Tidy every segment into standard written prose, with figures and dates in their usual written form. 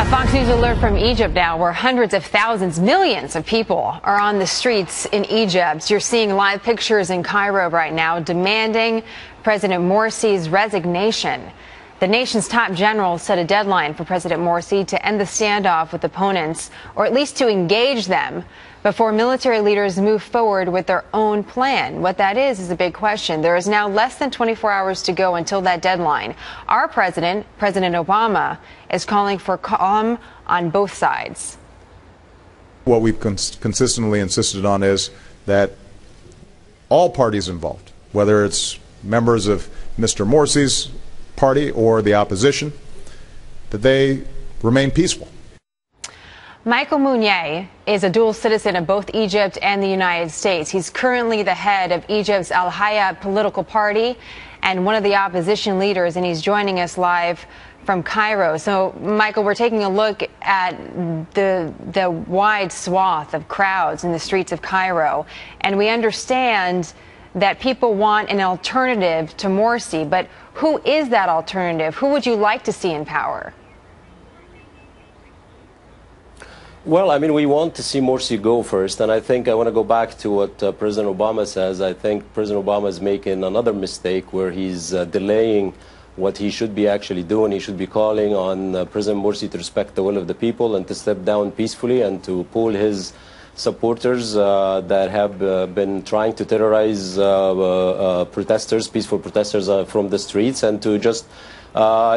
A Fox News alert from Egypt now, where hundreds of thousands, millions of people are on the streets in Egypt. You're seeing live pictures in Cairo right now demanding President Morsi's resignation. The nation's top general set a deadline for President Morsi to end the standoff with opponents, or at least to engage them, before military leaders move forward with their own plan. What that is a big question. There is now less than 24 hours to go until that deadline. Our president, President Obama, is calling for calm on both sides. What we've consistently insisted on is that all parties involved, whether it's members of Mr. Morsi's party or the opposition, that they remain peaceful. Michael Mounier is a dual citizen of both Egypt and the United States. He's currently the head of Egypt's Al-Hayat political party and one of the opposition leaders, and he's joining us live from Cairo. So, Michael, we're taking a look at the wide swath of crowds in the streets of Cairo, and we understand that people want an alternative to Morsi, but who is that alternative? Who would you like to see in power? Well, I mean, we want to see Morsi go first, and I think I want to go back to what President Obama says. I think President Obama is making another mistake where he's delaying what he should be actually doing. He should be calling on President Morsi to respect the will of the people and to step down peacefully and to pull his supporters that have been trying to terrorize protesters, peaceful protesters from the streets, and to just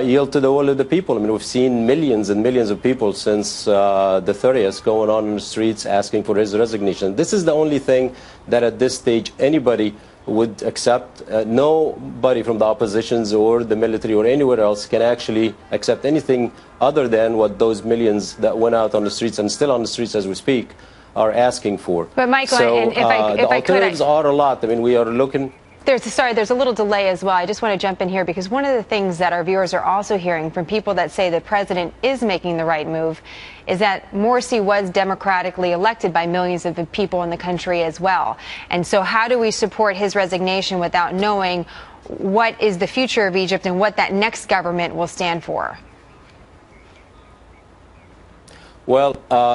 yield to the will of the people. I mean, we've seen millions and millions of people since the 30th going on in the streets asking for his resignation. This is the only thing that at this stage anybody would accept. Nobody from the oppositions or the military or anywhere else can actually accept anything other than what those millions that went out on the streets and still on the streets as we speak are asking for. But Michael, so, and if I the alternatives are a lot. I mean, we are looking. There's a little delay as well. I just want to jump in here because one of the things that our viewers are also hearing from people that say the president is making the right move is that Morsi was democratically elected by millions of people in the country as well. And so how do we support his resignation without knowing what is the future of Egypt and what that next government will stand for? Well,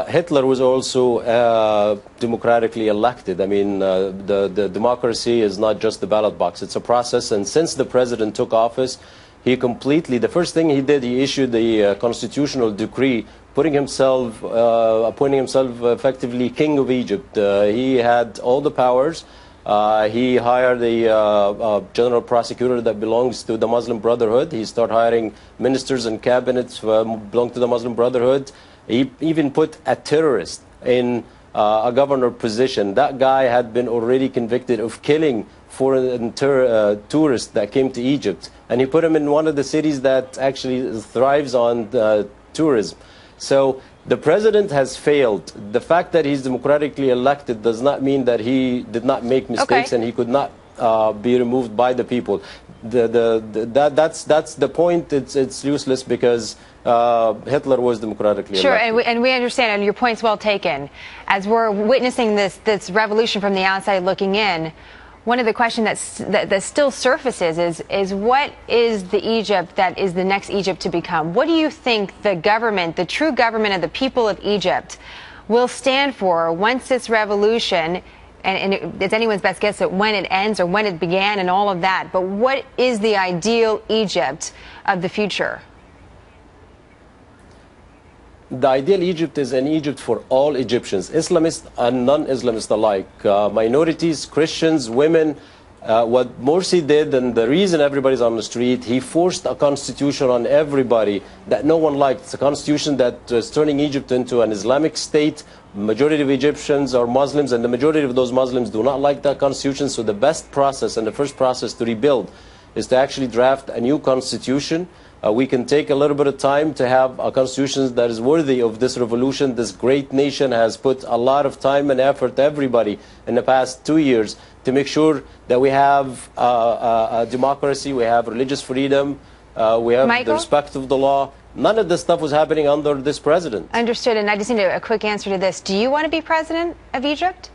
Hitler was also democratically elected. I mean, the democracy is not just the ballot box. It's a process. And since the president took office, the first thing he did, he issued the constitutional decree appointing himself effectively king of Egypt. He had all the powers. He hired the general prosecutor that belongs to the Muslim Brotherhood. He started hiring ministers and cabinets belong to the Muslim Brotherhood. He even put a terrorist in a governor position. That guy had been already convicted of killing foreign tourists that came to Egypt. And he put him in one of the cities that actually thrives on tourism. So the president has failed. The fact that he's democratically elected does not mean that he did not make mistakes and he could not be removed by the people. That's the point. It's useless because Hitler was democratically elected. Sure, and we understand, and your point's well taken. As we're witnessing this revolution from the outside looking in, one of the questions that still surfaces is what is the Egypt that is the next Egypt to become? What do you think the government, the true government of the people of Egypt, will stand for once this revolution, and it's anyone's best guess at when it ends or when it began and all of that, but what is the ideal Egypt of the future? The ideal Egypt is an Egypt for all Egyptians, Islamists and non-Islamists alike, minorities, Christians, women. What Morsi did, and the reason everybody's on the street, he forced a constitution on everybody that no one liked. It's a constitution that is turning Egypt into an Islamic state. Majority of Egyptians are Muslims, and the majority of those Muslims do not like that constitution. So the best process and the first process to rebuild is to actually draft a new constitution. We can take a little bit of time to have a constitution that is worthy of this revolution. This great nation has put a lot of time and effort, everybody, in the past 2 years to make sure that we have a democracy, we have religious freedom, we have the respect of the law. None of this stuff was happening under this president. Understood, and I just need a quick answer to this. Do you want to be president of Egypt?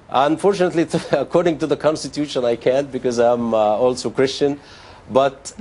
Unfortunately, according to the Constitution, I can't because I'm also Christian. But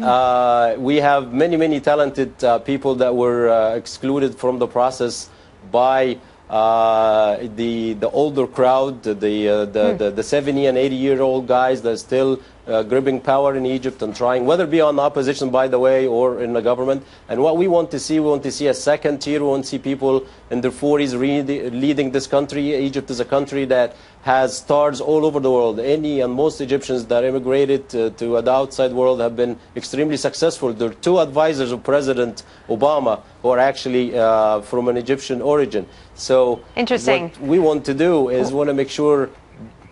we have many talented people that were excluded from the process by the older crowd, the 70 and 80-year-old guys that are still gripping power in Egypt and trying, whether it be on the opposition, by the way, or in the government. And what we want to see a second tier. We want to see people in their 40s leading this country. Egypt is a country that has stars all over the world. Any and most Egyptians that immigrated to the outside world have been extremely successful. There are two advisors of President Obama who are actually from an Egyptian origin. So interesting. What we want to do is want to make sure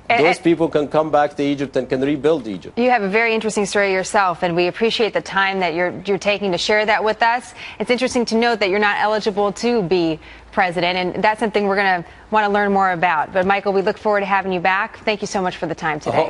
those people can come back to Egypt and can rebuild Egypt. You have a very interesting story yourself, and we appreciate the time that you're taking to share that with us. It's interesting to note that you're not eligible to be president, and that's something we're going to want to learn more about. But Michael, we look forward to having you back. Thank you so much for the time today.